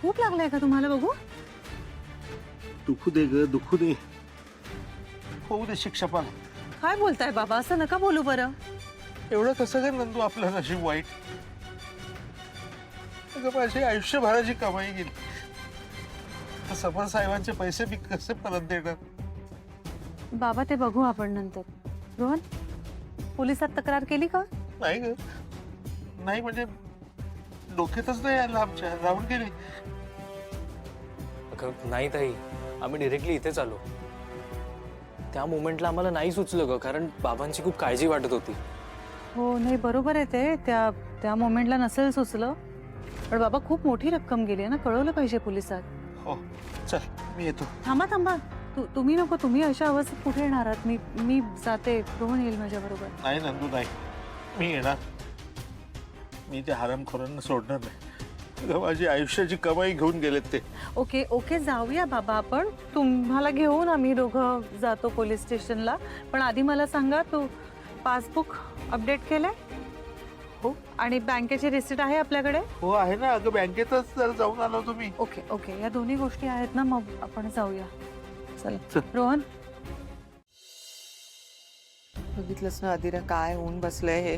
खूप लागलाय का तुम्हाला बघू? दुखू दे ग, दुखू दे. होऊ दे शिक्षा पाल. काय बोलताय बाबा, असं नका बोलू बरं. एवढं कसं काय नंदू आपलं नशीब वाईट. अगं माझी आयुष्यभराची कमाई गेली. आता समर साहेबांचे पैसे मी कसे परत देणार? बाबा ते बघू आपण नंतर. रोहन, पोलिसात तक्रार केली का? नाही ग, नाही म्हणजे डोक्यातच नाही आलं आमच्या. राहून गेली. अगं नाही ताई, आम्ही डिरेक्टली इथेच आलो. त्या मोमेंटला आम्हाला नाही सुचलं ग, कारण बाबांची खूप काळजी वाटत होती. हो नाही बरोबर आहे ते. त्या मोमेंटला नसेल सुचलं, पण बाबा खूप मोठी रक्कम गेली आहे ना, कळवलं पाहिजे पोलिसात. हो चल मी येतो. थांबा थांबा, तुम्ही नको. तुम्ही अशा अवस्थेत कुठे येणार आहात? मी जाते. रोहन येईल माझ्या बरोबर. नाही नंदू नाही, मी येणार. मी त्या हरामखोरांना सोडणार नाही. अगं माझी आयुष्याची कमाई घेऊन गेलेत ते. ओके ओके, जाऊया बाबा आपण. तुम्हाला घेऊन आम्ही दोघं जातो पोलीस स्टेशनला. पण आधी मला सांगा, तू पासबुक अपडेट केलंय? हो. आणि बँकेची रिसिट आहे आपल्याकडे? हो आहे ना. अगं बँकेतच जर जाऊन आलो तुम्ही. ओके ओके, या दोन्ही गोष्टी आहेत ना, मग आपण जाऊया. चला चल. रोहन. बघितलंस ना आदिरा, काय होऊन बसलंय हे.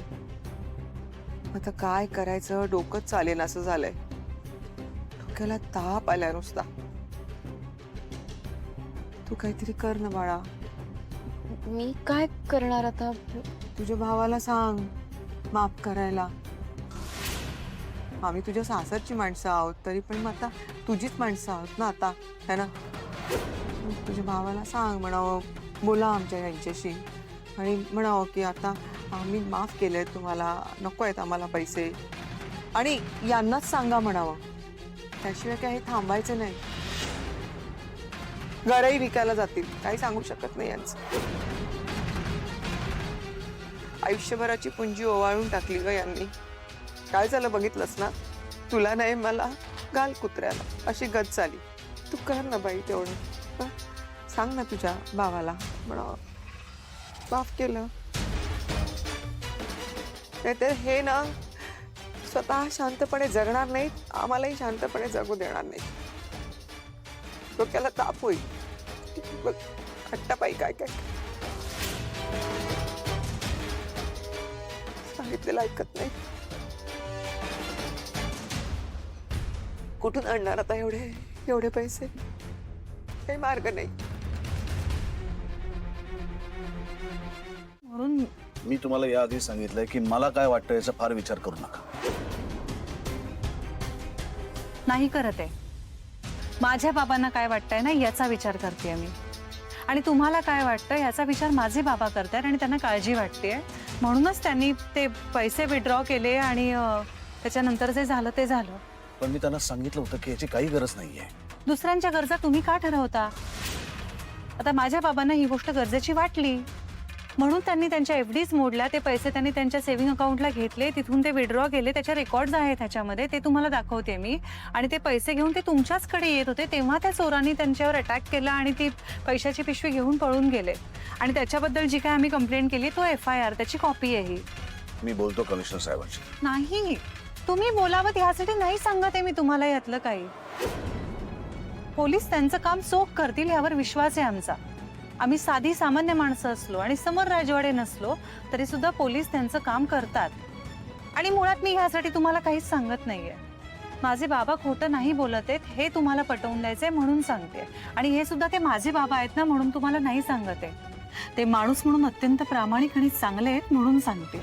आता काय करायचं डोकंच चालेल असं झालंय. डोक्याला ताप आलाय नुसता. तू काहीतरी कर ना बाळा. मी काय करणार आता? तुझ्या भावाला सांग माफ करायला. आम्ही तुझ्या सासरची माणसं आहोत, तरी पण मग आता तुझीच माणसं आहोत ना आता, है ना. तुझ्या भावाला सांग, म्हणावं बोला आमच्या यांच्याशी आणि म्हणावं की आता आम्ही माफ केले तुम्हाला, नको आहेत आम्हाला पैसे. आणि यांनाच सांगा म्हणावं, त्याशिवाय काही थांबायचं नाही. घरही विकायला जातील, काही सांगू शकत नाही यांचं. आयुष्यभराची पुंजी ओवाळून टाकली ग यांनी. काय झालं बघितलंस ना, तुला नाही मला घाल कुत्र्याला अशी गत झाली. तू कर ना बाई तेवढं. हं? सांग ना तुझ्या भावाला, म्हणावं माफ केलं. नाहीतर हे ना स्वतः शांतपणे जगणार नाहीत, आम्हालाही शांतपणे जगू देणार नाही. डोक्याला ताप होईल. बघ हट्टापाई काय काय सांगितलेलं ऐकत नाही. कुठून आणणार आता एवढे पैसे? काही मार्ग नाही. म्हणून मी तुम्हाला याआधी सांगितलंय की मला काय वाटतं याचा फार विचार करू नका. नाही करत आहे. माझ्या बाबांना काय वाटतंय ना, याचा विचार करते मी. आणि तुम्हाला काय वाटतं याचा विचार माझे बाबा करतायत आणि त्यांना काळजी वाटते. म्हणूनच त्यांनी ते पैसे विड्रॉ केले आणि त्याच्यानंतर जे झालं ते झालं. पण मी त्यांना सांगितलं होतं की याची काही गरज नाहीये. दुसऱ्यांच्या गरजा तुम्ही का ठरवता? आता माझ्या बाबांना ही गोष्ट गरजेची वाटली म्हणून त्यांनी त्यांच्या एफडीज मोडल्या. ते पैसे त्यांनी त्यांच्या सेव्हिंग अकाउंटला घेतले, तिथून ते विड्रॉ केले. त्याच्या रेकॉर्ड्स आहेत ह्याच्यामध्ये, ते तुम्हाला दाखवते मी. आणि ते पैसे घेऊन ते तुमच्याचकडे येत होते, तेव्हा त्या चोरांनी त्यांच्यावर अटॅक केला आणि ती पैशाची पिशवी घेऊन पळून गेले. आणि त्याच्याबद्दल जी काय आम्ही कंप्लेंट केली तो FIR, त्याची कॉपी आहे ही. मी बोलतो कमिशनर साहेबांशी. नाही, तुम्ही बोलावत यासाठी नाही सांगते मी तुम्हाला यातलं काही. पोलीस त्यांचं काम चोख करतील यावर विश्वास आहे आमचा. आम्ही साधी सामान्य माणसं असलो आणि समर राजवाडे नसलो तरी सुद्धा पोलीस त्यांचं काम करतात. आणि मुळात मी ह्यासाठी तुम्हाला काहीच सांगत नाहीये. माझे बाबा खोटं नाही बोलत आहेत हे तुम्हाला पटवून द्यायचंय म्हणून सांगते. आणि हे सुद्धा ते माझे बाबा आहेत ना म्हणून तुम्हाला नाही सांगते. ते माणूस म्हणून अत्यंत प्रामाणिक आणि चांगले आहेत म्हणून सांगते.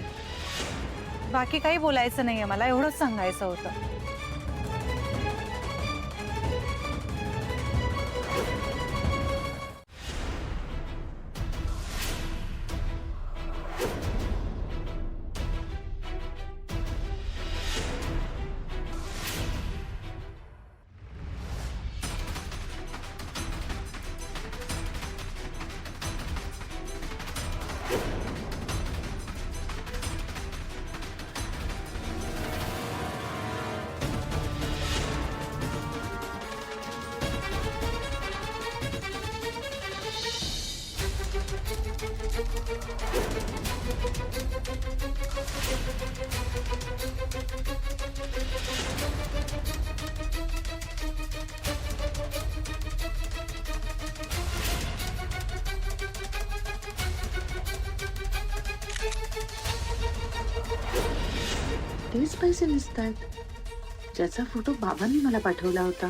बाकी काही बोलायचं नाहीये मला, एवढंच सांगायचं होतं. तेच पैसे दिसत आहेत ज्याचा फोटो बाबांनी मला पाठवला होता.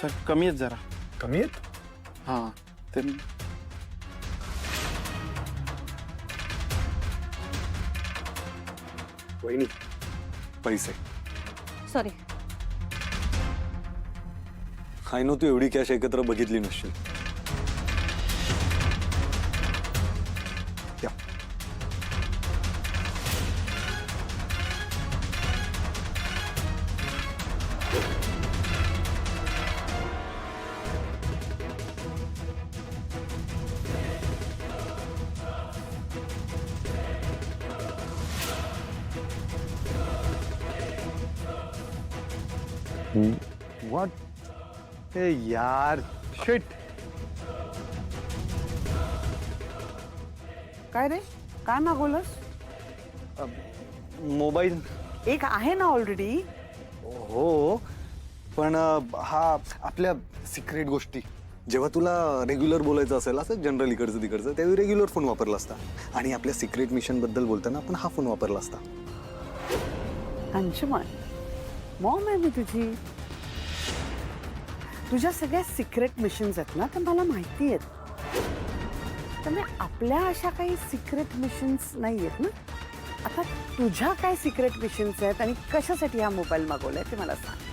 सर कमी आहेत जरा. कमी आहेत? हां ते वहिनी पैसे. सॉरी. हाय नो तू एवढी कॅश एकत्र बघितली नसशील. या. व्हॉट हे यार शिट. काय रे काय मागवलंस? मोबाईल. एक आहे ना ऑलरेडी. हो पण हा आपल्या सिक्रेट गोष्टी जेव्हा तुला रेग्युलर बोलायचं असेल असं जनरल इकडचं तिकडचं त्यावेळी रेग्युलर फोन वापरला असता आणि आपल्या सिक्रेट मिशन बद्दल बोलताना आपण हा फोन वापरला असता. अंशुमन मॉम आहे मी तुझी. तुझ्या सगळ्या सिक्रेट मिशन्स आहेत ना ते मला माहिती आहेत. त्यामुळे आपल्या अशा काही सिक्रेट मिशन्स नाही आहेत ना. आता तुझ्या काय सिक्रेट मिशन्स आहेत आणि कशासाठी हा मोबाईल मागवलाय ते मला सांग.